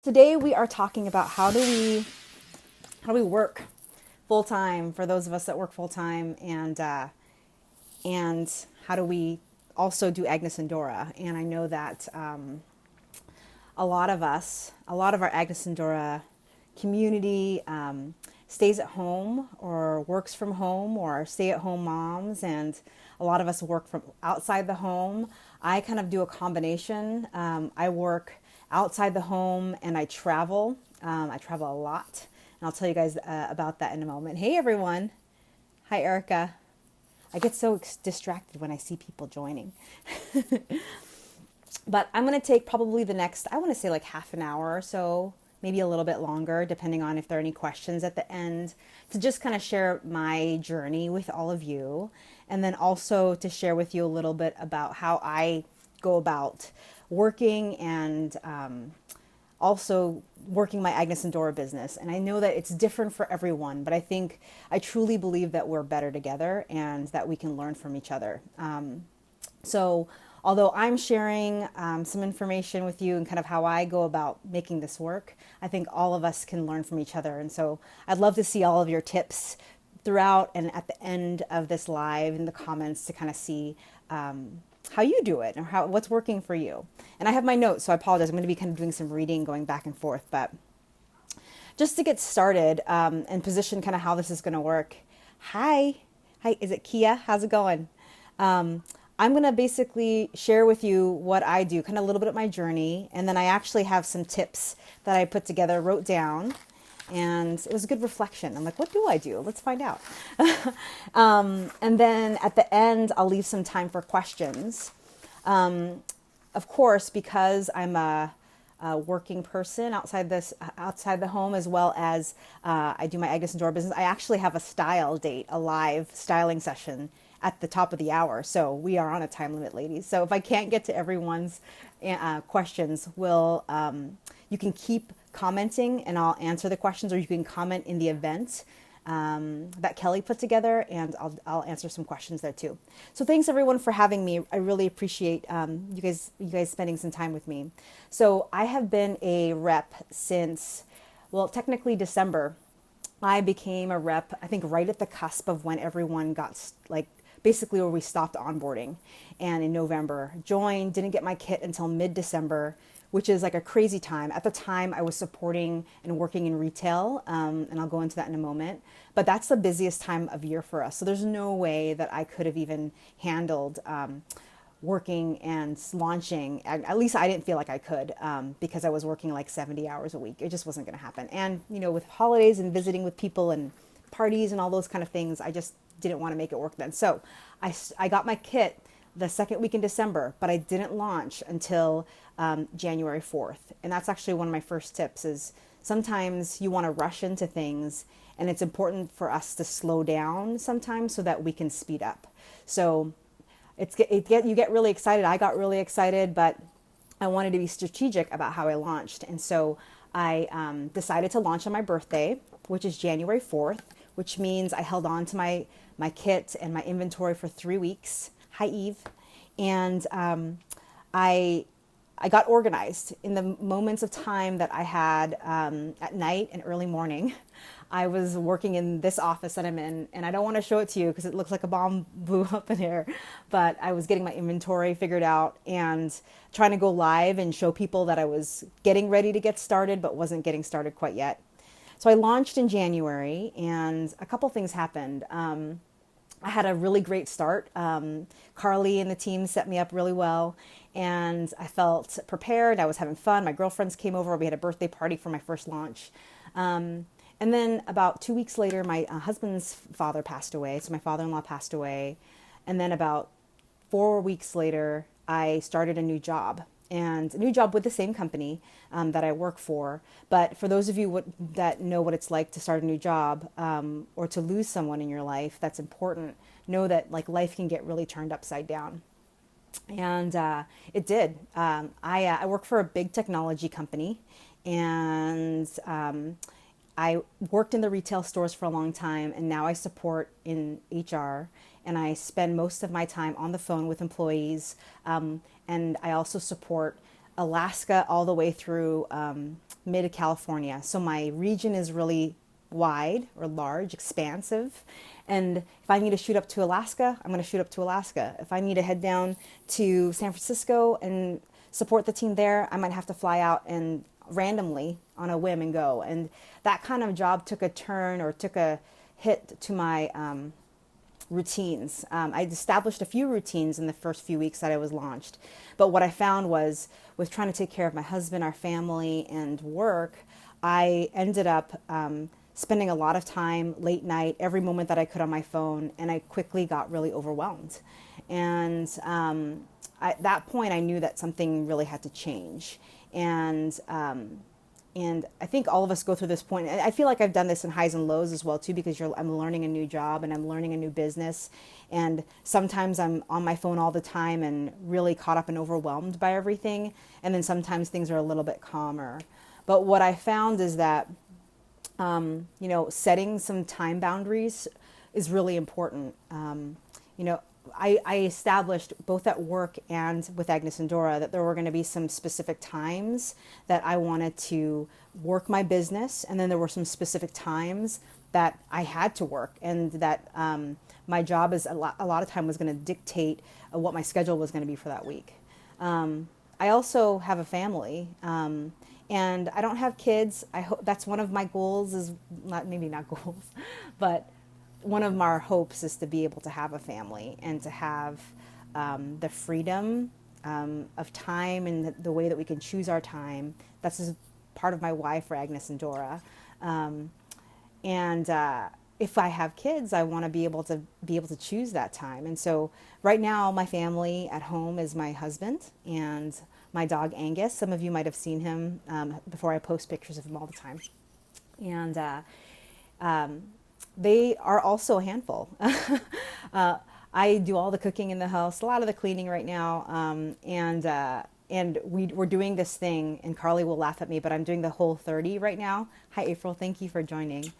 Today we are talking about how do we work full time for those of us that work full time, and how do we also do Agnes and Dora. And I know that a lot of our Agnes and Dora community stays at home or works from home or stay at home moms, and a lot of us work from outside the home. I kind of do a combination. I work outside the home and I travel. I travel a lot, and I'll tell you guys about that in a moment. Hey everyone. Hi Erica. I get so distracted when I see people joining. But I'm going to take probably the next, I want to say like half an hour or so, maybe a little bit longer, depending on if there are any questions at the end, to just kind of share my journey with all of you. And then also to share with you a little bit about how I go about working and also working my Agnes and Dora business. And I know that it's different for everyone, but I truly believe that we're better together and that we can learn from each other. So although I'm sharing some information with you and kind of how I go about making this work, I think all of us can learn from each other. And so I'd love to see all of your tips throughout and at the end of this live in the comments to kind of see how you do it or what's working for you. And I have my notes, so I apologize. I'm going to be kind of doing some reading, going back and forth. But just to get started and position kind of how this is going to work. Hi, is it Kia? How's it going? I'm going to basically share with you what I do, kind of a little bit of my journey. And then I actually have some tips that I put together, wrote down. And it was a good reflection. I'm like, what do I do? Let's find out. And then at the end, I'll leave some time for questions. Of course, because I'm a working person outside the home, as well as I do my Agnes and Dora business, I actually have a style date, a live styling session at the top of the hour. So we are on a time limit, ladies. So if I can't get to everyone's questions, you can keep commenting and I'll answer the questions, or you can comment in the event that Kelly put together, and I'll answer some questions there too. So thanks everyone for having me. I really appreciate you guys spending some time with me. So I have been a rep since, well, technically December. I became a rep, I think, right at the cusp of when everyone got basically where we stopped onboarding. And in November, joined, didn't get my kit until mid-December, which is like a crazy time. At the time, I was supporting and working in retail, and I'll go into that in a moment. But that's the busiest time of year for us. So there's no way that I could have even handled working and launching. At least I didn't feel like I could, because I was working like 70 hours a week. It just wasn't going to happen. And, with holidays and visiting with people and parties and all those kind of things, I just didn't want to make it work then. So I got my kit the second week in December, but I didn't launch until January 4th. And that's actually one of my first tips is sometimes you want to rush into things, and it's important for us to slow down sometimes so that we can speed up. So you get really excited. I got really excited, but I wanted to be strategic about how I launched. And so I decided to launch on my birthday, which is January 4th, which means I held on to my kit and my inventory for 3 weeks. Hi, Eve. And I got organized in the moments of time that I had at night and early morning. I was working in this office that I'm in, and I don't want to show it to you because it looks like a bomb blew up in here, but I was getting my inventory figured out and trying to go live and show people that I was getting ready to get started, but wasn't getting started quite yet. So I launched in January, and a couple things happened. I had a really great start. Carly and the team set me up really well, and I felt prepared. I was having fun. My girlfriends came over. We had a birthday party for my first launch. And then about 2 weeks later, my husband's father passed away. So my father-in-law passed away. And then about 4 weeks later, I started a new job. And a new job with the same company that I work for. But for those of you that know what it's like to start a new job or to lose someone in your life that's important, know that life can get really turned upside down. And it did. I work for a big technology company, and I worked in the retail stores for a long time, and now I support in HR, and I spend most of my time on the phone with employees, and I also support Alaska all the way through mid California. So my region is really wide or large, expansive. And if I need to shoot up to Alaska, I'm going to shoot up to Alaska. If I need to head down to San Francisco and support the team there, I might have to fly out and randomly on a whim and go. And that kind of job took a turn or took a hit to my routines. I'd established a few routines in the first few weeks that I was launched. But what I found was with trying to take care of my husband, our family, and work, I ended up spending a lot of time late night, every moment that I could on my phone, and I quickly got really overwhelmed. And at that point, I knew that something really had to change. And I think all of us go through this point. I feel like I've done this in highs and lows as well too, because I'm learning a new job and I'm learning a new business. And sometimes I'm on my phone all the time and really caught up and overwhelmed by everything. And then sometimes things are a little bit calmer. But what I found is that, setting some time boundaries is really important. I established both at work and with Agnes and Dora that there were going to be some specific times that I wanted to work my business, and then there were some specific times that I had to work, and that my job is a lot of time was going to dictate what my schedule was going to be for that week. I also have a family, and I don't have kids. I hope that's one of my goals. Is maybe not goals, but one of our hopes is to be able to have a family and to have the freedom of time and the way that we can choose our time. That's just part of my why for Agnes and Dora. If I have kids, I want to be able to choose that time. And so right now, my family at home is my husband and my dog Angus. Some of you might have seen him before I post pictures of him all the time. And they are also a handful. I do all the cooking in the house, a lot of the cleaning right now, and we're doing this thing, and Carly will laugh at me, but I'm doing the Whole30 right now. Hi, April. Thank you for joining.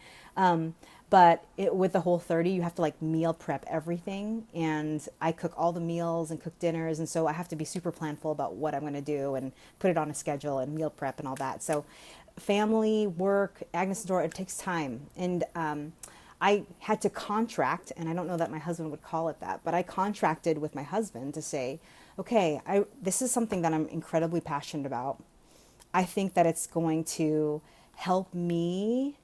But with the Whole30, you have to meal prep everything, and I cook all the meals and cook dinners, and so I have to be super planful about what I'm going to do and put it on a schedule and meal prep and all that. So family, work, Agnes and Dora, it takes time. And I had to contract, and I don't know that my husband would call it that, but I contracted with my husband to say, okay, this is something that I'm incredibly passionate about. I think that it's going to help me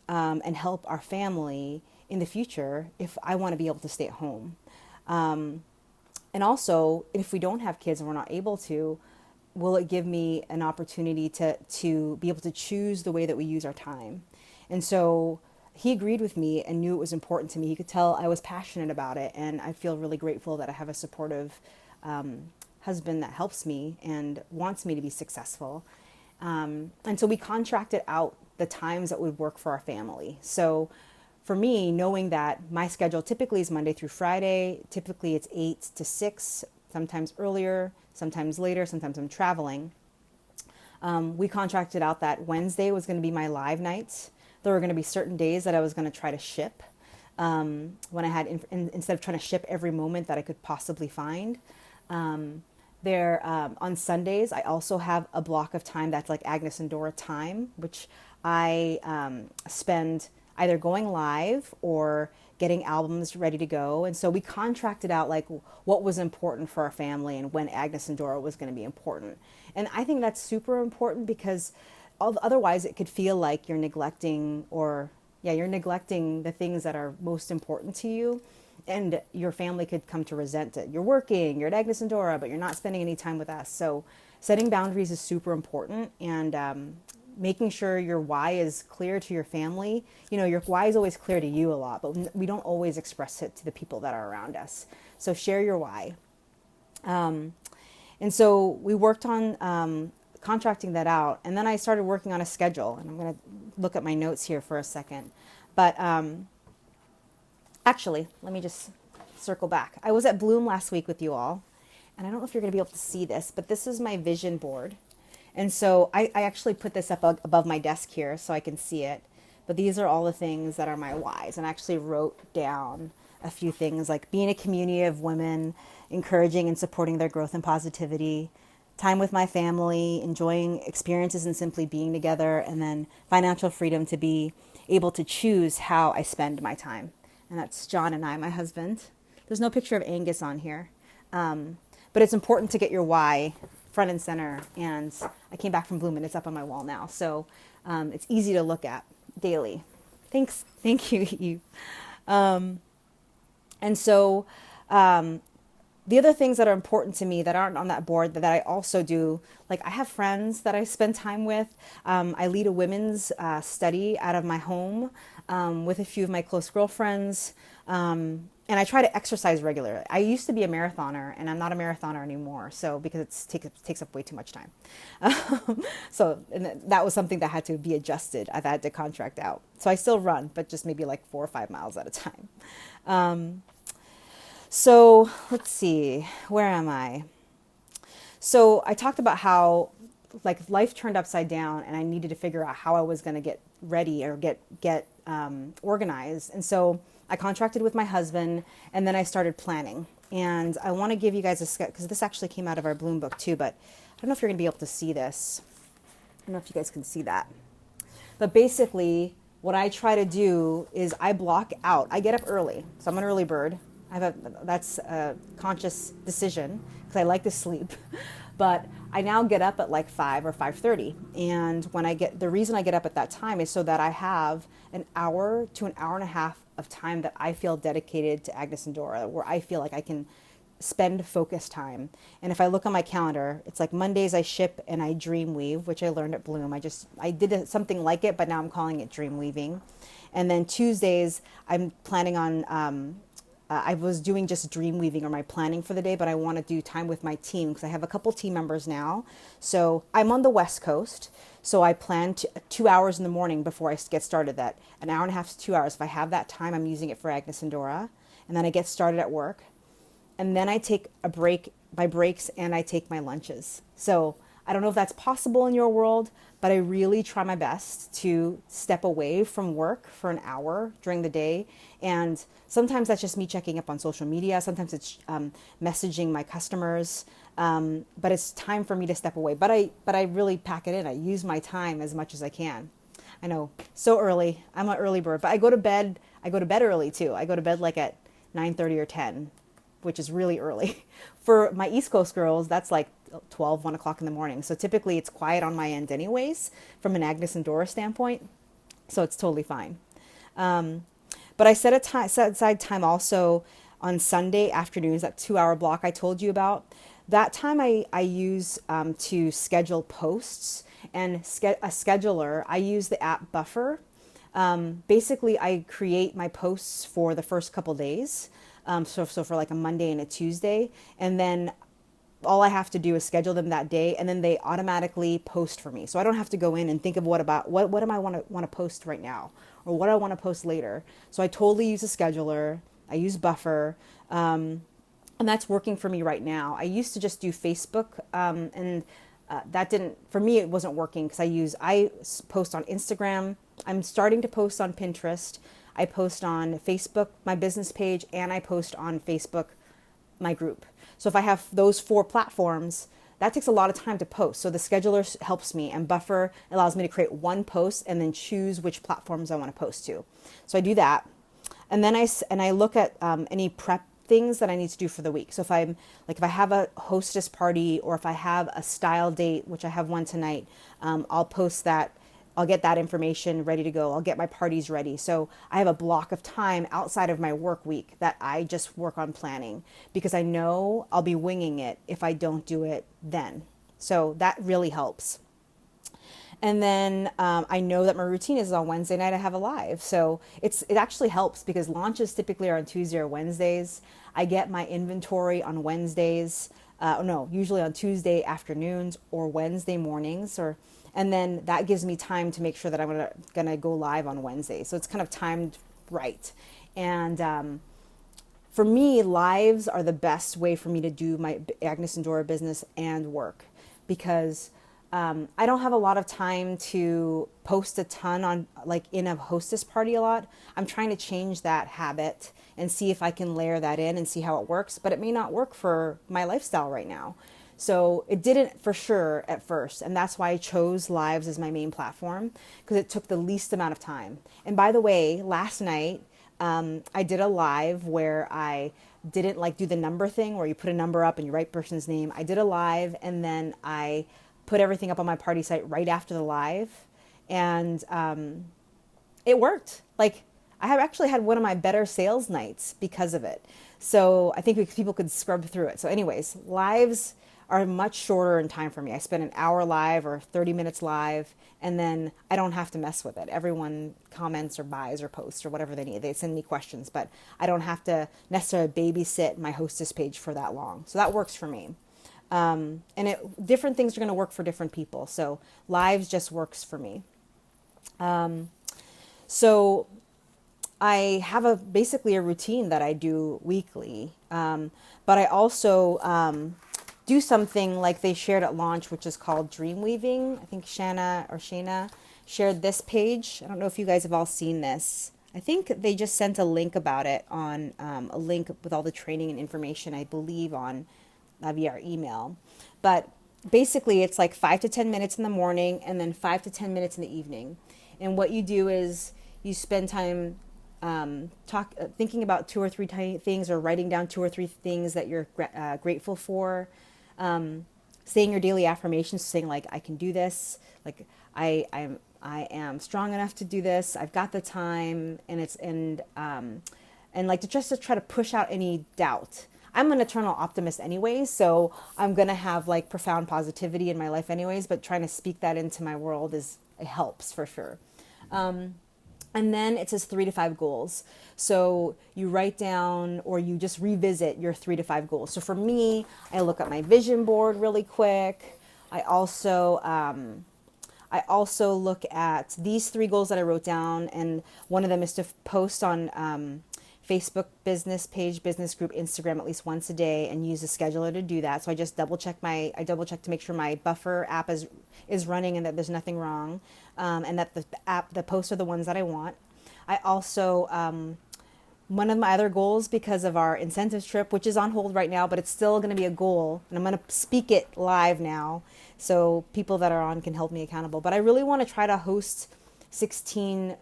and help our family in the future if I want to be able to stay at home. And also, if we don't have kids and we're not able to, will it give me an opportunity to be able to choose the way that we use our time? And so he agreed with me and knew it was important to me. He could tell I was passionate about it, and I feel really grateful that I have a supportive husband that helps me and wants me to be successful. And so we contracted out the times that would work for our family. So for me, knowing that my schedule typically is Monday through Friday, typically it's 8 to 6, sometimes earlier, sometimes later, sometimes I'm traveling. We contracted out that Wednesday was going to be my live nights. There were going to be certain days that I was going to try to ship when I had, instead of trying to ship every moment that I could possibly find. On Sundays, I also have a block of time that's like Agnes and Dora time, which I spend either going live or getting albums ready to go. And so we contracted out what was important for our family and when Agnes and Dora was going to be important. And I think that's super important because otherwise it could feel like you're neglecting the things that are most important to you, and your family could come to resent it. You're working, you're at Agnes and Dora, but you're not spending any time with us. So setting boundaries is super important, and making sure your why is clear to your family. Your why is always clear to you a lot, but we don't always express it to the people that are around us. So share your why. And so we worked on contracting that out, and then I started working on a schedule, and I'm going to look at my notes here for a second. But actually, let me just circle back. I was at Bloom last week with you all, and I don't know if you're going to be able to see this, but this is my vision board. And so I actually put this up above my desk here so I can see it. But these are all the things that are my whys, and I actually wrote down a few things like being a community of women, encouraging and supporting their growth and positivity, time with my family, enjoying experiences and simply being together, and then financial freedom to be able to choose how I spend my time. And that's John and I, my husband. There's no picture of Angus on here. But it's important to get your why front and center. And I came back from Bloom and it's up on my wall now. So it's easy to look at daily. Thanks. Thank you, Eve. And so the other things that are important to me that aren't on that board that I also do, like I have friends that I spend time with. I lead a women's study out of my home with a few of my close girlfriends. And I try to exercise regularly. I used to be a marathoner and I'm not a marathoner anymore. So because it takes up way too much time. And that was something that had to be adjusted. I've had to contract out. So I still run, but just maybe like 4 or 5 miles at a time. So let's see, where am I? So I talked about how like life turned upside down and I needed to figure out how I was going to get ready or get organized. And so I contracted with my husband and then I started planning. And I want to give you guys a sketch because this actually came out of our Bloom book too, but I don't know if you're going to be able to see this. I don't know if you guys can see that. But basically what I try to do is I block out. I get up early. So I'm an early bird. That's a conscious decision because I like to sleep. But I now get up at like 5 or 5:30. And the reason I get up at that time is so that I have an hour to an hour and a half of time that I feel dedicated to Agnes and Dora, where I feel like I can spend focus time. And if I look on my calendar, it's like Mondays I ship and I dream weave, which I learned at Bloom. I did something like it, but now I'm calling it dream weaving. And then Tuesdays I'm planning on, I was doing just dream weaving or my planning for the day, but I want to do time with my team because I have a couple team members now. So I'm on the West Coast. So I plan 2 hours in the morning before I get started. That an hour and a half to 2 hours. If I have that time, I'm using it for Agnes and Dora. And then I get started at work. And then I take a break, my breaks, and I take my lunches. So I don't know if that's possible in your world, but I really try my best to step away from work for an hour during the day. And sometimes that's just me checking up on social media. Sometimes it's messaging my customers. But it's time for me to step away. But I really pack it in. I use my time as much as I can. I know, so early. I'm an early bird. But I go to bed early too. I go to bed like at 9:30 or 10, which is really early. For my East Coast girls, that's like 12, 1 o'clock in the morning. So typically it's quiet on my end anyways, from an Agnes and Dora standpoint. So it's totally fine. But I set aside time also on Sunday afternoons, that 2-hour block I told you about. That time I use to schedule posts and a scheduler. I use the app Buffer. Basically, I create my posts for the first couple days. So for like a Monday and a Tuesday. And then all I have to do is schedule them that day, and then they automatically post for me. So I don't have to go in and think of what am I want to post right now, or what I want to post later. So I totally use a scheduler. I use Buffer, and that's working for me right now. I used to just do Facebook, and that didn't, for me, it wasn't working because I post on Instagram. I'm starting to post on Pinterest. I post on Facebook, my business page, and I post on Facebook, my group. So if I have those 4 platforms, that takes a lot of time to post. So the scheduler helps me, and Buffer allows me to create one post and then choose which platforms I want to post to. So I do that. And then I look at any prep things that I need to do for the week. So if I have a hostess party, or if I have a style date, which I have one tonight, I'll post that. I'll get that information ready to go. I'll get my parties ready. So I have a block of time outside of my work week that I just work on planning, because I know I'll be winging it if I don't do it then. So that really helps. And then I know that my routine is on Wednesday night I have a live. So it actually helps because launches typically are on Tuesday or Wednesdays. I get my inventory on Wednesdays. Usually on Tuesday afternoons or Wednesday mornings, and then that gives me time to make sure that I'm gonna go live on Wednesday. So it's kind of timed right. And for me, lives are the best way for me to do my Agnes and Dora business and work, because I don't have a lot of time to post a ton on, like, in a hostess party a lot. I'm trying to change that habit and see if I can layer that in and see how it works, but it may not work for my lifestyle right now. So it didn't for sure at first. And that's why I chose lives as my main platform, because it took the least amount of time. And by the way, last night, I did a live where I didn't like do the number thing where you put a number up and you write person's name. I did a live and then I put everything up on my party site right after the live. And it worked. Like, I have actually had one of my better sales nights because of it. So I think people could scrub through it. So anyways, lives are much shorter in time for me. I spend an hour live or 30 minutes live, and then I don't have to mess with it. Everyone comments or buys or posts or whatever they need. They send me questions, but I don't have to necessarily babysit my hostess page for that long. So that works for me. Different things are going to work for different people. So lives just works for me. So I have basically a routine that I do weekly, but I also do something like they shared at launch, which is called dream weaving. I think Shana shared this page. I don't know if you guys have all seen this. I think they just sent a link about it on a link with all the training and information, I believe, on via our email. But basically, it's like 5 to 10 minutes in the morning and then 5 to 10 minutes in the evening. And what you do is you spend time thinking about 2 or 3 things, or writing down 2 or 3 things that you're grateful for. Saying your daily affirmations, saying like, I can do this, like I am strong enough to do this, I've got the time, and like to try to push out any doubt. I'm an eternal optimist anyways, so I'm gonna have like profound positivity in my life anyways, but trying to speak that into my world it helps for sure. And then it says 3 to 5 goals. So you write down or you just revisit your 3 to 5 goals. So for me, I look at my vision board really quick. I also look at these 3 goals that I wrote down, and one of them is to post on Facebook business page, business group, Instagram at least once a day, and use a scheduler to do that. So I just double check to make sure my Buffer app is running and that there's nothing wrong, and that the posts are the ones that I want. I also, one of my other goals, because of our incentives trip, which is on hold right now, but it's still going to be a goal, and I'm going to speak it live now, so people that are on can hold me accountable. But I really want to try to host 16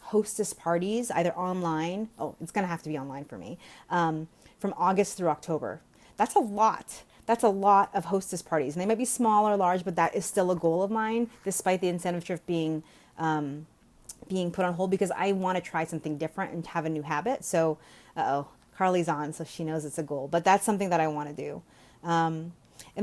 hostess parties, either online. Oh, it's going to have to be online for me, from August through October. That's a lot. That's a lot of hostess parties. And they might be small or large, but that is still a goal of mine, despite the incentive trip being put on hold, because I want to try something different and have a new habit. So, Carly's on, so she knows it's a goal. But that's something that I want to do. And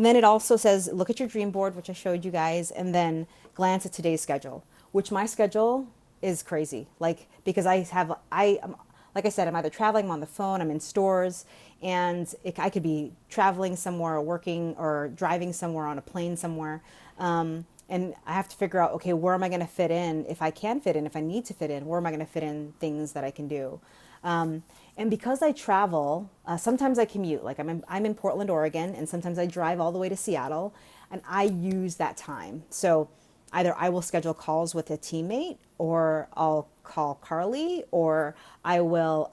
then it also says, look at your dream board, which I showed you guys, and then glance at today's schedule, which my schedule is crazy. Like, because like I said, I'm either traveling, I'm on the phone, I'm in stores, and I could be traveling somewhere or working or driving somewhere on a plane somewhere. And I have to figure out, okay, where am I going to fit in? If I can fit in, if I need to fit in, where am I going to fit in things that I can do? And because I travel, sometimes I commute. Like I'm in Portland, Oregon, and sometimes I drive all the way to Seattle, and I use that time. So either I will schedule calls with a teammate, or I'll call Carly, or I will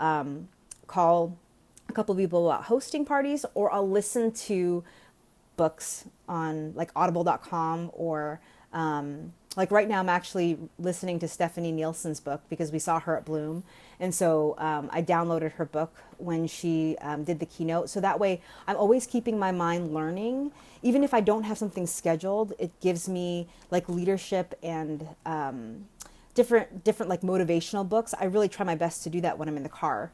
call a couple of people about hosting parties, or I'll listen to books on like audible.com, or like right now I'm actually listening to Stephanie Nielsen's book because we saw her at Bloom. And so I downloaded her book when she did the keynote. So that way I'm always keeping my mind learning. Even if I don't have something scheduled, it gives me like leadership and different like motivational books. I really try my best to do that when I'm in the car,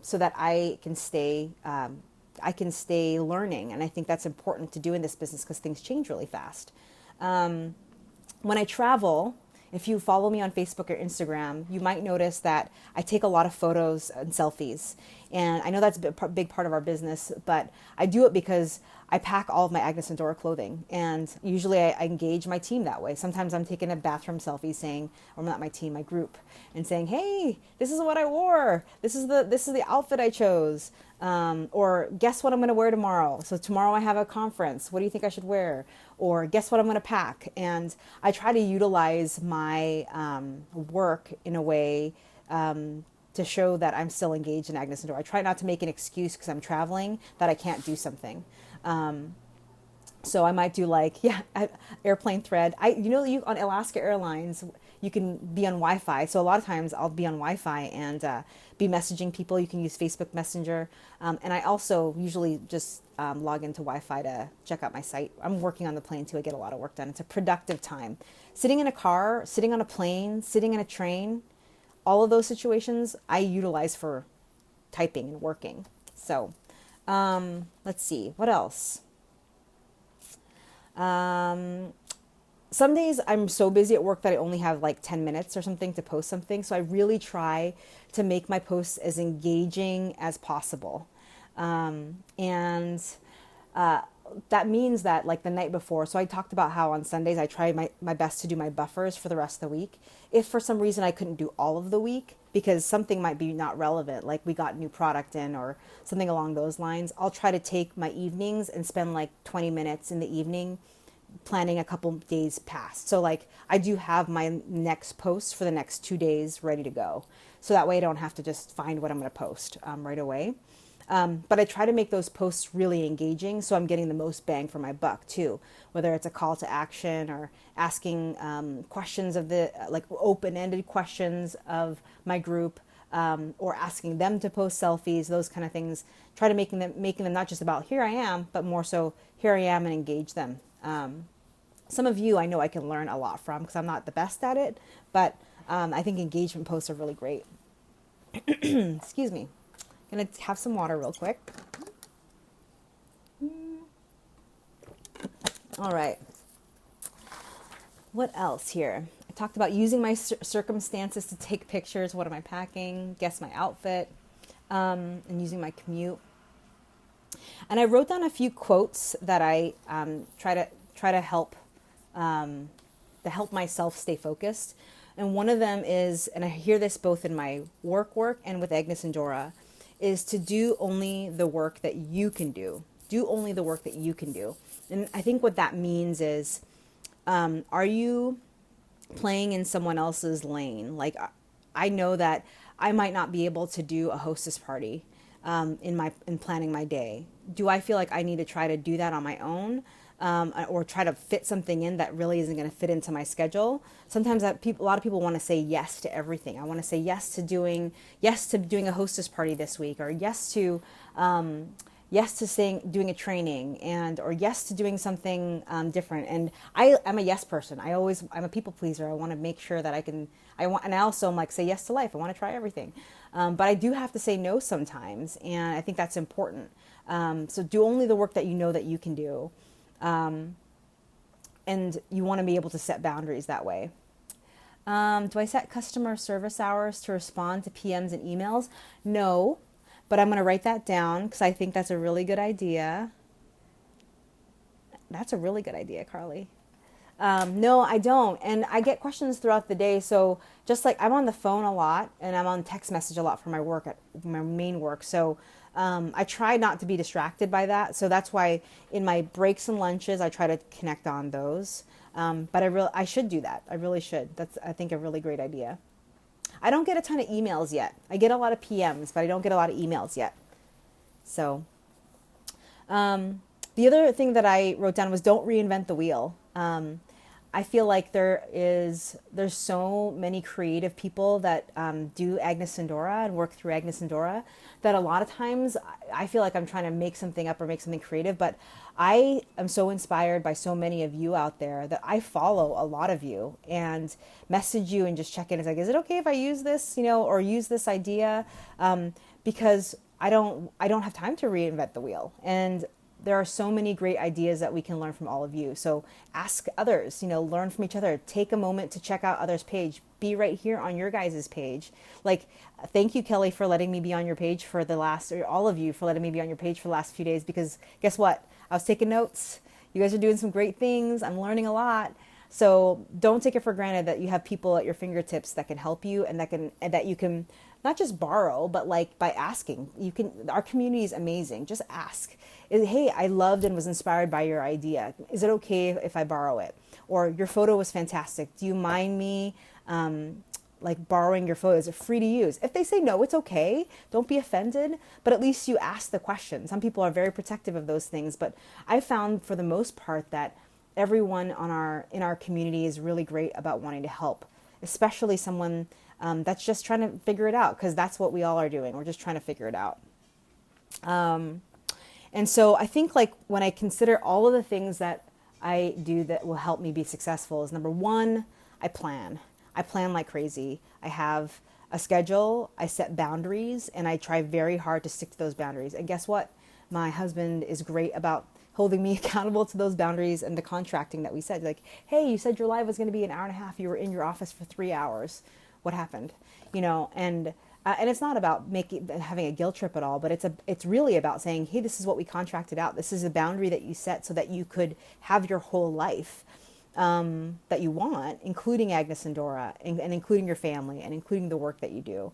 so that I can stay learning. And I think that's important to do in this business because things change really fast. When I travel, if you follow me on Facebook or Instagram, you might notice that I take a lot of photos and selfies. And I know that's a big part of our business, but I do it because I pack all of my Agnes and Dora clothing. And usually I engage my team that way. Sometimes I'm taking a bathroom selfie saying, or not my team, my group, and saying, hey, this is what I wore. This is the outfit I chose. Or guess what I'm going to wear tomorrow. So tomorrow I have a conference. What do you think I should wear? Or guess what I'm going to pack? And I try to utilize my work in a way to show that I'm still engaged in Agnes and Dora. I try not to make an excuse because I'm traveling that I can't do something. So I might do like, yeah, airplane thread. You on Alaska Airlines, you can be on Wi-Fi. So a lot of times I'll be on Wi-Fi and be messaging people. You can use Facebook Messenger. And I also usually just log into Wi-Fi to check out my site. I'm working on the plane too. I get a lot of work done. It's a productive time. Sitting in a car, sitting on a plane, sitting in a train, all of those situations I utilize for typing and working. So let's see, what else? Some days I'm so busy at work that I only have like 10 minutes or something to post something. So I really try to make my posts as engaging as possible. And that means that like the night before, so I talked about how on Sundays I try my best to do my buffers for the rest of the week. If for some reason I couldn't do all of the week because something might be not relevant, like we got new product in or something along those lines, I'll try to take my evenings and spend like 20 minutes in the evening planning a couple days past. So like I do have my next post for the next 2 days ready to go. So that way I don't have to just find what I'm going to post right away. But I try to make those posts really engaging so I'm getting the most bang for my buck too, whether it's a call to action or asking questions of the like open-ended questions of my group, or asking them to post selfies, those kind of things. Try to making them not just about here I am, but more so here I am, and engage them. Some of you I know I can learn a lot from because I'm not the best at it, but I think engagement posts are really great. Excuse me. I'm going to have some water real quick. All right. What else here? I talked about using my circumstances to take pictures. What am I packing? Guess my outfit. And using my commute. And I wrote down a few quotes that I try to help myself stay focused. And one of them is, and I hear this both in my work and with Agnes and Dora, is to do only the work that you can do. Do only the work that you can do. And I think what that means is, are you playing in someone else's lane? Like, I know that I might not be able to do a hostess party in planning my day. Do I feel like I need to try to do that on my own? Or try to fit something in that really isn't going to fit into my schedule. Sometimes a lot of people want to say yes to everything. I want to say yes to doing a hostess party this week, or yes to doing a training, or yes to doing something different. And I'm a yes person. I'm a people pleaser. I want to make sure that and I also am like, say yes to life. I want to try everything. But I do have to say no sometimes. And I think that's important. So do only the work that you know that you can do. And you want to be able to set boundaries that way. Do I set customer service hours to respond to PMs and emails? No, but I'm going to write that down because I think that's a really good idea. That's a really good idea, Carly. No, I don't. And I get questions throughout the day. So just like I'm on the phone a lot and I'm on text message a lot for my work, my main work. So I try not to be distracted by that. So that's why in my breaks and lunches, I try to connect on those. But I should do that. I really should. That's, I think, a really great idea. I don't get a ton of emails yet. I get a lot of PMs, but I don't get a lot of emails yet. So the other thing that I wrote down was don't reinvent the wheel. I feel like there's so many creative people that do Agnes and Dora and work through Agnes and Dora that a lot of times I feel like I'm trying to make something up or make something creative, but I am so inspired by so many of you out there that I follow a lot of you and message you and just check in. It's like, is it okay if I use this, or use this idea? Because I don't have time to reinvent the wheel. And there are so many great ideas that we can learn from all of you. So ask others, learn from each other. Take a moment to check out others' page. Be right here on your guys' page. Like, thank you, Kelly, for letting me be on your page or all of you for letting me be on your page for the last few days, because guess what? I was taking notes. You guys are doing some great things. I'm learning a lot. So don't take it for granted that you have people at your fingertips that can help you and that you can not just borrow, but like by asking. Our community is amazing. Just ask. Hey, I loved and was inspired by your idea. Is it okay if I borrow it? Or your photo was fantastic. Do you mind me like borrowing your photos are free to use. If they say no, it's okay. Don't be offended, but at least you ask the question. Some people are very protective of those things, but I found for the most part that everyone in our community is really great about wanting to help, especially someone that's just trying to figure it out, because that's what we all are doing. We're just trying to figure it out. And so I think like when I consider all of the things that I do that will help me be successful is number one, I plan. I plan like crazy. I have a schedule, I set boundaries, and I try very hard to stick to those boundaries. And guess what? My husband is great about holding me accountable to those boundaries and the contracting that we said. Like, hey, you said your live was going to be an hour and a half. You were in your office for 3 hours. What happened? You know, and it's not about having a guilt trip at all, but it's really about saying, hey, this is what we contracted out. This is a boundary that you set so that you could have your whole life that you want, including Agnes and Dora, and including your family, and including the work that you do.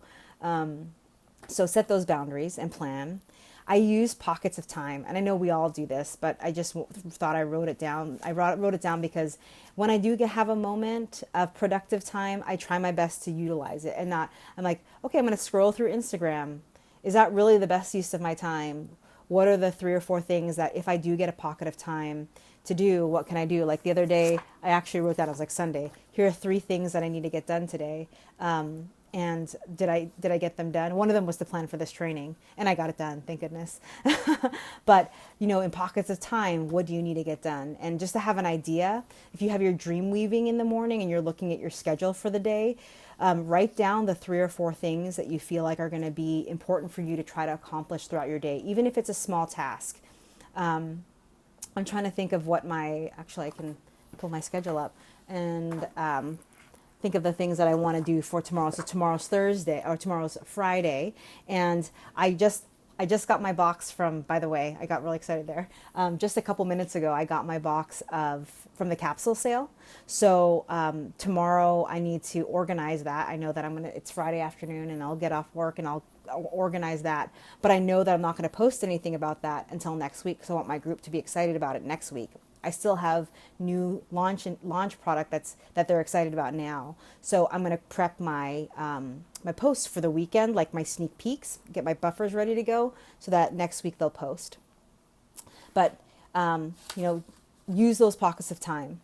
So set those boundaries and plan. I use pockets of time, and I know we all do this, but I just thought I wrote it down. I wrote it down because when I do have a moment of productive time, I try my best to utilize it, and not, I'm like, okay, I'm going to scroll through Instagram. Is that really the best use of my time? What are the 3 or 4 things that if I do get a pocket of time to do, what can I do? Like the other day, I actually wrote down, I was like, Sunday, here are 3 things that I need to get done today. And did I get them done? One of them was to plan for this training, and I got it done, thank goodness. But, you know, in pockets of time, what do you need to get done? And just to have an idea, if you have your dream weaving in the morning and you're looking at your schedule for the day, write down the 3 or 4 things that you feel like are going to be important for you to try to accomplish throughout your day, even if it's a small task. I'm trying to think of what actually I can pull my schedule up and think of the things that I want to do for tomorrow. So tomorrow's Thursday, or tomorrow's Friday, and I just got my box from, by the way, I got really excited there. Just a couple minutes ago, I got my box from the capsule sale. So tomorrow I need to organize that. I know that it's Friday afternoon and I'll get off work and I'll organize that. But I know that I'm not going to post anything about that until next week. So I want my group to be excited about it next week. I still have new launch product that they're excited about now. So I'm going to prep my my posts for the weekend, like my sneak peeks, get my buffers ready to go so that next week they'll post. But use those pockets of time.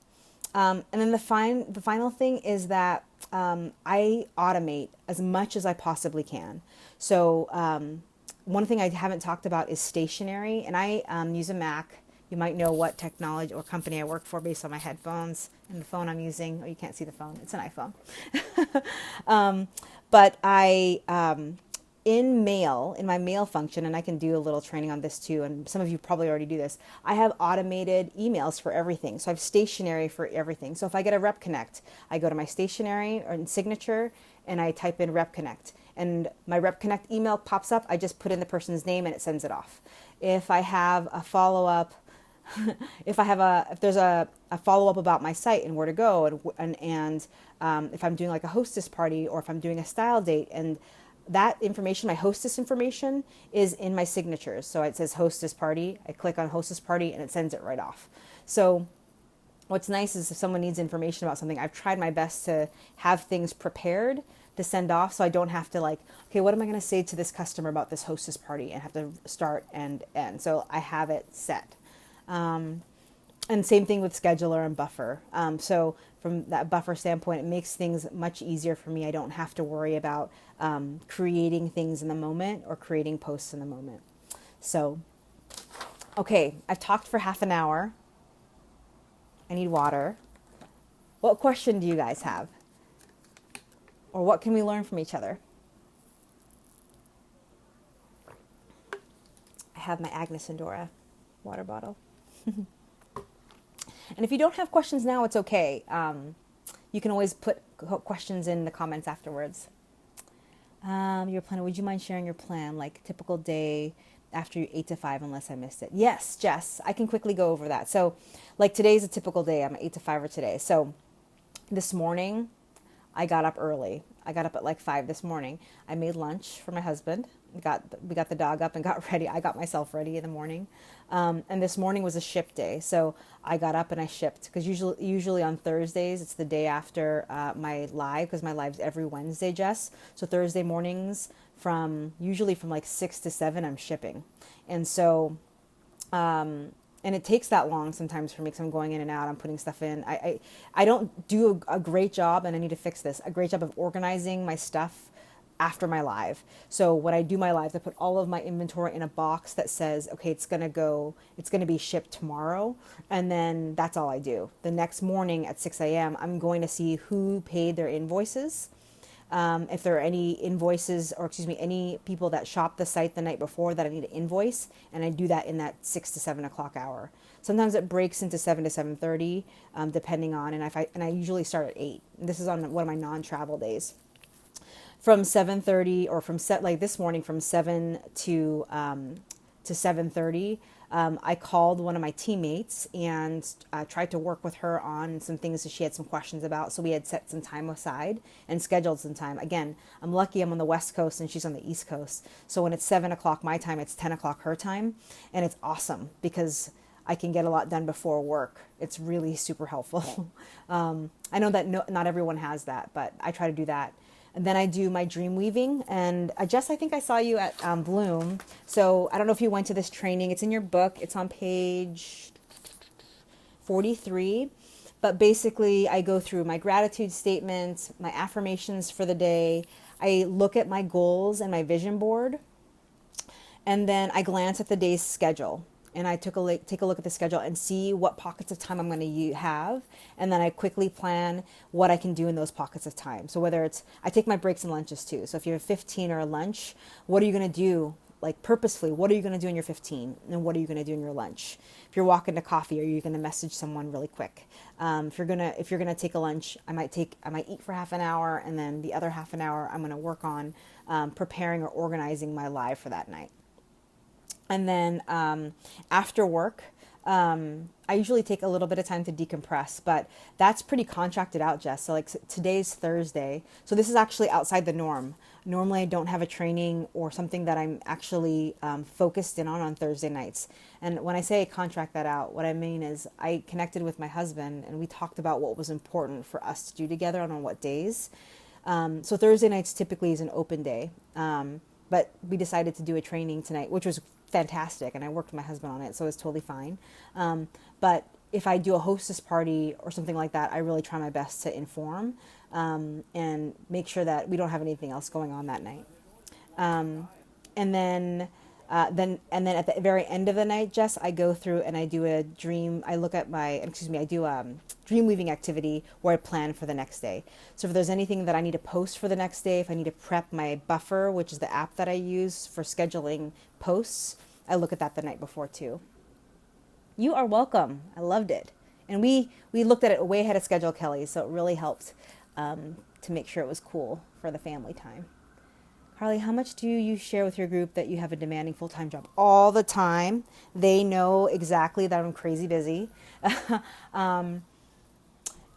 And then the final thing is that I automate as much as I possibly can. So one thing I haven't talked about is stationery, and I use a Mac. You might know what technology or company I work for based on my headphones and the phone I'm using. Oh, you can't see the phone. It's an iPhone. But I, in my mail function, and I can do a little training on this too, and some of you probably already do this, I have automated emails for everything. So I have stationery for everything. So if I get a Rep Connect, I go to my stationery or in signature, and I type in Rep Connect. And my Rep Connect email pops up. I just put in the person's name and it sends it off. If I have a follow-up, if there's a follow-up about my site and where to go, and if I'm doing like a hostess party, or if I'm doing a style date, and that information, my hostess information, is in my signatures. So it says hostess party. I click on hostess party and it sends it right off. So what's nice is if someone needs information about something, I've tried my best to have things prepared to send off, so I don't have to okay, what am I going to say to this customer about this hostess party, and have to start and end. So I have it set. And same thing with scheduler and buffer. So from that buffer standpoint, it makes things much easier for me. I don't have to worry about creating things in the moment or creating posts in the moment. So, okay, I've talked for half an hour. I need water. What question do you guys have? Or what can we learn from each other? I have my Agnes and Dora water bottle. And if you don't have questions now, it's okay. You can always put questions in the comments afterwards. Your plan, would you mind sharing your plan, like typical day after 8 to 5, unless I missed it? Yes, Jess, I can quickly go over that. So like today's a typical day. I'm 8 to 5 today. So this morning I got up early. I got up at like 5 this morning. I made lunch for my husband. We got the dog up and got ready. I got myself ready in the morning. And this morning was a ship day. So I got up and I shipped, because usually on Thursdays, it's the day after my live, because my live's every Wednesday, Jess. So Thursday mornings usually from like 6 to 7, I'm shipping. And so, and it takes that long sometimes for me, because I'm going in and out, I'm putting stuff in. I don't do a great job, and I need to fix this, a great job of organizing my stuff after my live. So when I do my live, I put all of my inventory in a box that says, okay, it's going to be shipped tomorrow. And then that's all I do. The next morning at 6 a.m., I'm going to see who paid their invoices. If there are any invoices, or any people that shopped the site the night before that I need to invoice, and I do that in that 6 to 7 o'clock hour. Sometimes it breaks into 7 to 7:30, depending on, and I usually start at 8. This is on one of my non-travel days. From 7:30, or like this morning, from 7 to 7:30, I called one of my teammates and tried to work with her on some things that she had some questions about. So we had set some time aside and scheduled some time. Again, I'm lucky I'm on the West Coast and she's on the East Coast. So when it's 7 o'clock my time, it's 10 o'clock her time. And it's awesome because I can get a lot done before work. It's really super helpful. I know that not everyone has that, but I try to do that. And then I do my dream weaving. And Jess, I think I saw you at Bloom. So I don't know if you went to this training. It's in your book. It's on page 43. But basically, I go through my gratitude statements, my affirmations for the day. I look at my goals and my vision board. And then I glance at the day's schedule. And I take a look at the schedule and see what pockets of time I'm going to have. And then I quickly plan what I can do in those pockets of time. So whether I take my breaks and lunches too. So if you have 15 or a lunch, what are you going to do? Like purposefully, what are you going to do in your 15? And what are you going to do in your lunch? If you're walking to coffee, are you going to message someone really quick? If you're gonna take a lunch, I might eat for half an hour, and then the other half an hour I'm going to work on preparing or organizing my live for that night. And then after work, I usually take a little bit of time to decompress, but that's pretty contracted out, Jess. So like today's Thursday. So this is actually outside the norm. Normally I don't have a training or something that I'm actually focused in on Thursday nights. And when I say contract that out, what I mean is I connected with my husband and we talked about what was important for us to do together and on what days. So Thursday nights typically is an open day. But we decided to do a training tonight, which was fantastic. And I worked with my husband on it, so it's totally fine. But if I do a hostess party or something like that, I really try my best to inform and make sure that we don't have anything else going on that night. And then at the very end of the night, Jess, I go through and I do I do a dream weaving activity where I plan for the next day. So if there's anything that I need to post for the next day, if I need to prep my buffer, which is the app that I use for scheduling posts, I look at that the night before too. You are welcome. I loved it. And we looked at it way ahead of schedule, Kelly, so it really helped to make sure it was cool for the family time. Carly, how much do you share with your group that you have a demanding full-time job? All the time. They know exactly that I'm crazy busy.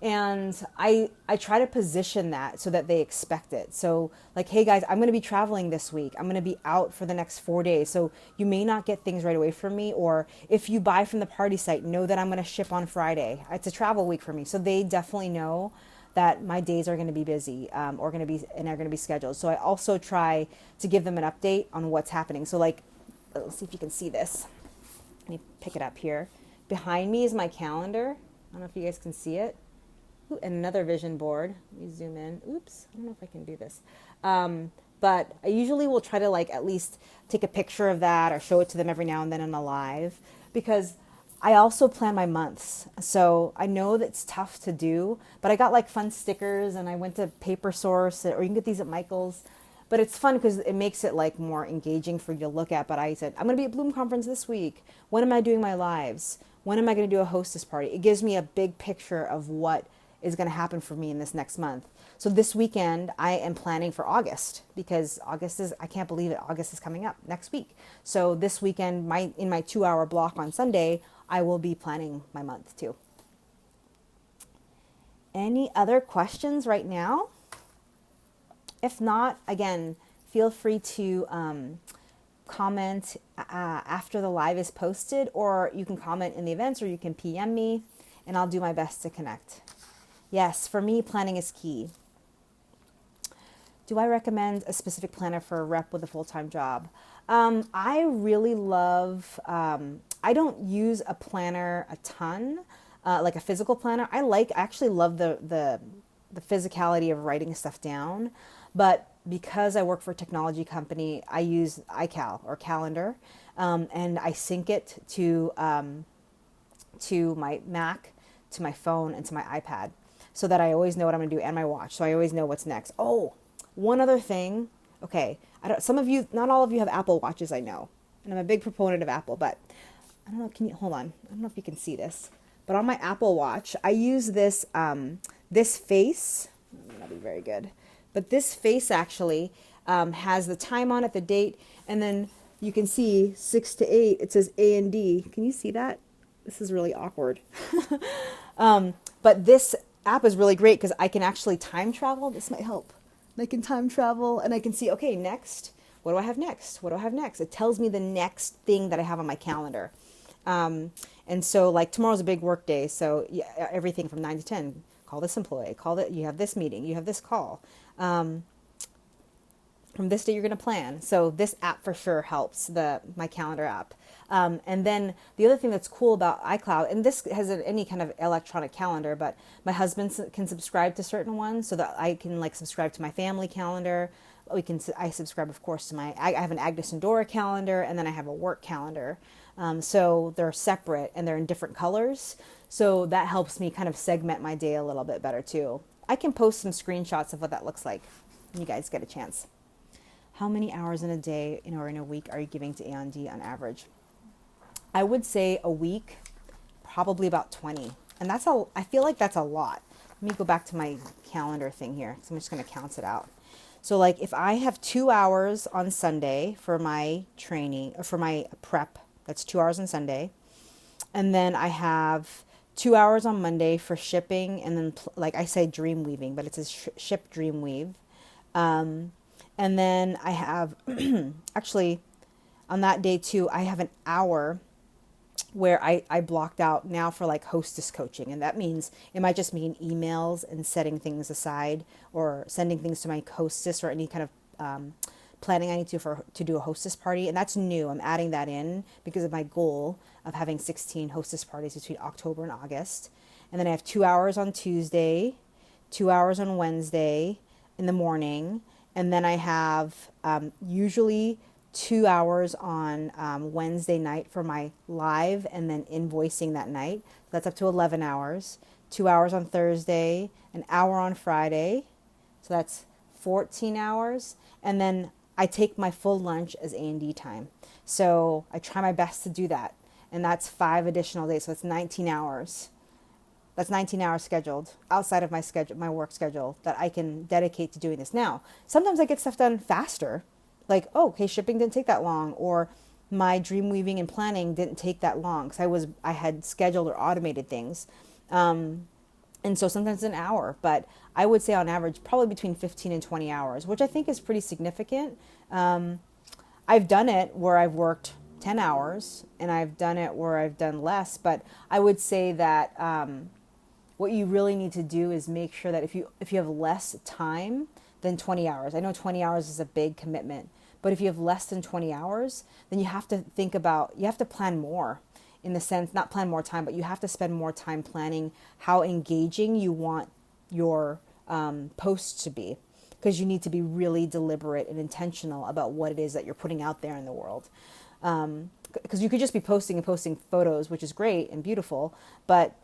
And I try to position that so that they expect it. So like, hey guys, I'm going to be traveling this week. I'm going to be out for the next 4 days. So you may not get things right away from me. Or if you buy from the party site, know that I'm going to ship on Friday. It's a travel week for me. So they definitely know that my days are going to be busy are going to be scheduled. So I also try to give them an update on what's happening. So like, let's see if you can see this. Let me pick it up here. Behind me is my calendar. I don't know if you guys can see it. Ooh, and another vision board. Let me zoom in. Oops, I don't know if I can do this. But I usually will try to like at least take a picture of that or show it to them every now and then in a live, because I also plan my months. So I know that it's tough to do, but I got like fun stickers and I went to Paper Source, or you can get these at Michael's. But it's fun because it makes it like more engaging for you to look at. But I said, I'm going to be at Bloom Conference this week. When am I doing my lives? When am I going to do a hostess party? It gives me a big picture of what is going to happen for me in this next month. So this weekend I am planning for August, because I can't believe it, August is coming up next week. So this weekend, in my 2-hour block on Sunday, I will be planning my month too. Any other questions right now? If not, again, feel free to comment after the live is posted, or you can comment in the events, or you can PM me, and I'll do my best to connect. Yes, for me, planning is key. Do I recommend a specific planner for a rep with a full-time job? I really love, I don't use a planner a ton, like a physical planner. I actually love the physicality of writing stuff down. But because I work for a technology company, I use iCal or calendar, and I sync it to my Mac, to my phone, and to my iPad, so that I always know what I'm going to do, and my watch, so I always know what's next. Oh, one other thing. Okay, some of you, not all of you have Apple Watches, I know, and I'm a big proponent of Apple, but I don't know. Can you hold on? I don't know if you can see this, but on my Apple Watch, I use this this face. That'll be very good. But this face actually has the time on it, the date, and then you can see 6 to 8. It says A&D. Can you see that? This is really awkward. But this app is really great because I can actually time travel. This might help. I can time travel and I can see, okay, next. What do I have next? What do I have next? It tells me the next thing that I have on my calendar. And so like tomorrow's a big work day. So yeah, everything from 9 to 10. Call this employee, you have this meeting, you have this call. From this day you're going to plan. So this app for sure helps, my calendar app. And then the other thing that's cool about iCloud, and this has any kind of electronic calendar, but my husband can subscribe to certain ones so that I can like subscribe to my family calendar. I subscribe, of course, to I have an Agnes and Dora calendar, and then I have a work calendar. So they're separate and they're in different colors. So that helps me kind of segment my day a little bit better too. I can post some screenshots of what that looks like when you guys get a chance. How many hours in a day or in a week are you giving to A&D on average? I would say a week, probably about 20. And I feel like that's a lot. Let me go back to my calendar thing here. So I'm just going to count it out. So like if I have 2 hours on Sunday for my training, or for my prep, that's 2 hours on Sunday. And then I have 2 hours on Monday for shipping, and then like I say dream weaving, but it's a ship dream weave. And then I have, actually on that day too, I have an hour where I blocked out now for like hostess coaching. And that means, it might just mean emails and setting things aside, or sending things to my hostess, or any kind of planning I need to do a hostess party. And that's new. I'm adding that in because of my goal of having 16 hostess parties between October and August. And then I have 2 hours on Tuesday, 2 hours on Wednesday in the morning. And then I have usually 2 hours on Wednesday night for my live, and then invoicing that night. That's up to 11 hours. 2 hours on Thursday, an hour on Friday. So that's 14 hours. And then I take my full lunch as A&D time. So I try my best to do that. And that's 5 additional days. So it's 19 hours. That's 19 hours scheduled outside of my work schedule that I can dedicate to doing this. Now, sometimes I get stuff done faster. Like, oh, okay, shipping didn't take that long, or my dream weaving and planning didn't take that long because I had scheduled or automated things. And so sometimes an hour, but I would say on average, probably between 15 and 20 hours, which I think is pretty significant. I've done it where I've worked 10 hours, and I've done it where I've done less, but I would say that what you really need to do is make sure that if you have less time than 20 hours, I know 20 hours is a big commitment, but if you have less than 20 hours, then you have to you have to plan more, in the sense, not plan more time, but you have to spend more time planning how engaging you want your posts to be, because you need to be really deliberate and intentional about what it is that you're putting out there in the world. Because you could just be posting and posting photos, which is great and beautiful, but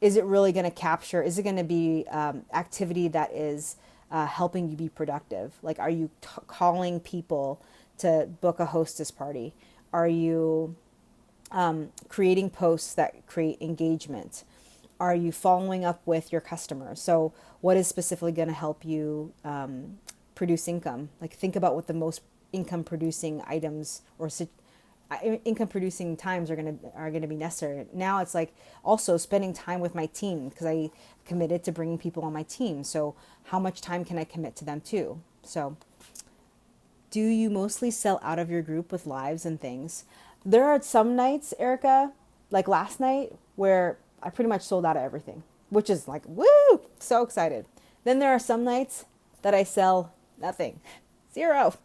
is it really going to capture, is it going to be activity that is helping you be productive? Like, are you calling people to book a hostess party? Are you creating posts that create engagement? Are you following up with your customers? So what is specifically going to help you produce income? Like, think about what the most income producing items or income producing times are going to be necessary. Now it's like also spending time with my team, because I committed to bringing people on my team. So how much time can I commit to them too? So, do you mostly sell out of your group with lives and things? There are some nights, Erica, like last night, where I pretty much sold out of everything, which is like, woo, so excited. Then there are some nights that I sell nothing, zero.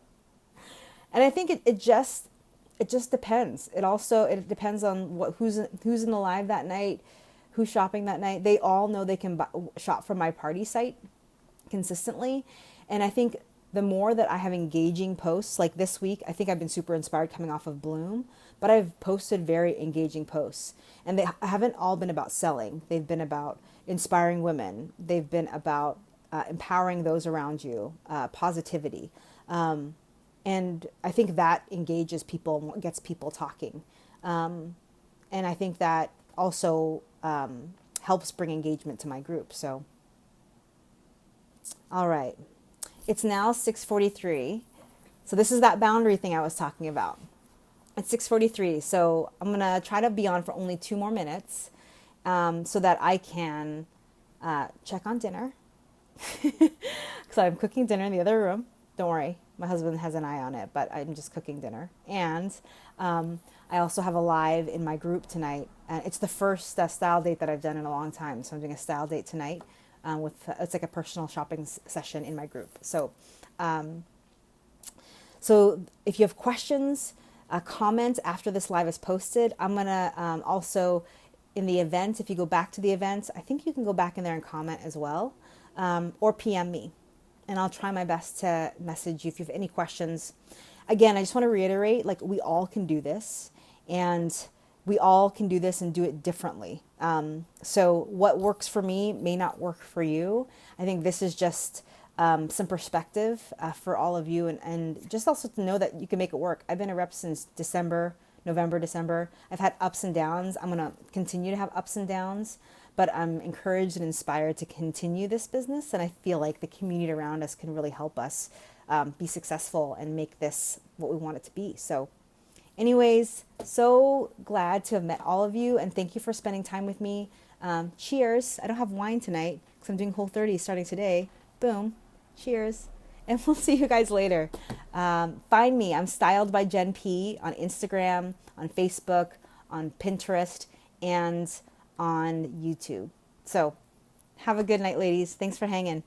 And I think it just depends. It depends on who's in the live that night, who's shopping that night. They all know they can shop from my party site consistently. And I think the more that I have engaging posts, like this week, I think I've been super inspired coming off of Bloom, but I've posted very engaging posts. And they haven't all been about selling. They've been about inspiring women. They've been about empowering those around you, positivity. And I think that engages people and gets people talking. And I think that also helps bring engagement to my group. So, all right. It's now 6:43. So this is that boundary thing I was talking about. It's 6:43. So I'm going to try to be on for only 2 more minutes so that I can check on dinner. Because I'm cooking dinner in the other room. Don't worry. My husband has an eye on it, but I'm just cooking dinner. And I also have a live in my group tonight. And it's the first style date that I've done in a long time. So I'm doing a style date tonight. It's like a personal shopping session in my group. So if you have questions, comment after this live is posted. I'm gonna also in the event, if you go back to the event, I think you can go back in there and comment as well, or PM me, and I'll try my best to message you if you have any questions. Again, I just want to reiterate, like, we all can do this, and we all can do this and do it differently. So what works for me may not work for you. I think this is just some perspective for all of you, and just also to know that you can make it work. I've been a rep since November, December. I've had ups and downs. I'm going to continue to have ups and downs, but I'm encouraged and inspired to continue this business. And I feel like the community around us can really help us be successful and make this what we want it to be. So anyways, so glad to have met all of you, and thank you for spending time with me. Cheers. I don't have wine tonight because I'm doing Whole30 starting today. Boom. Cheers. And we'll see you guys later. Find me. I'm Styled by Jen P on Instagram, on Facebook, on Pinterest, and on YouTube. So have a good night, ladies. Thanks for hanging.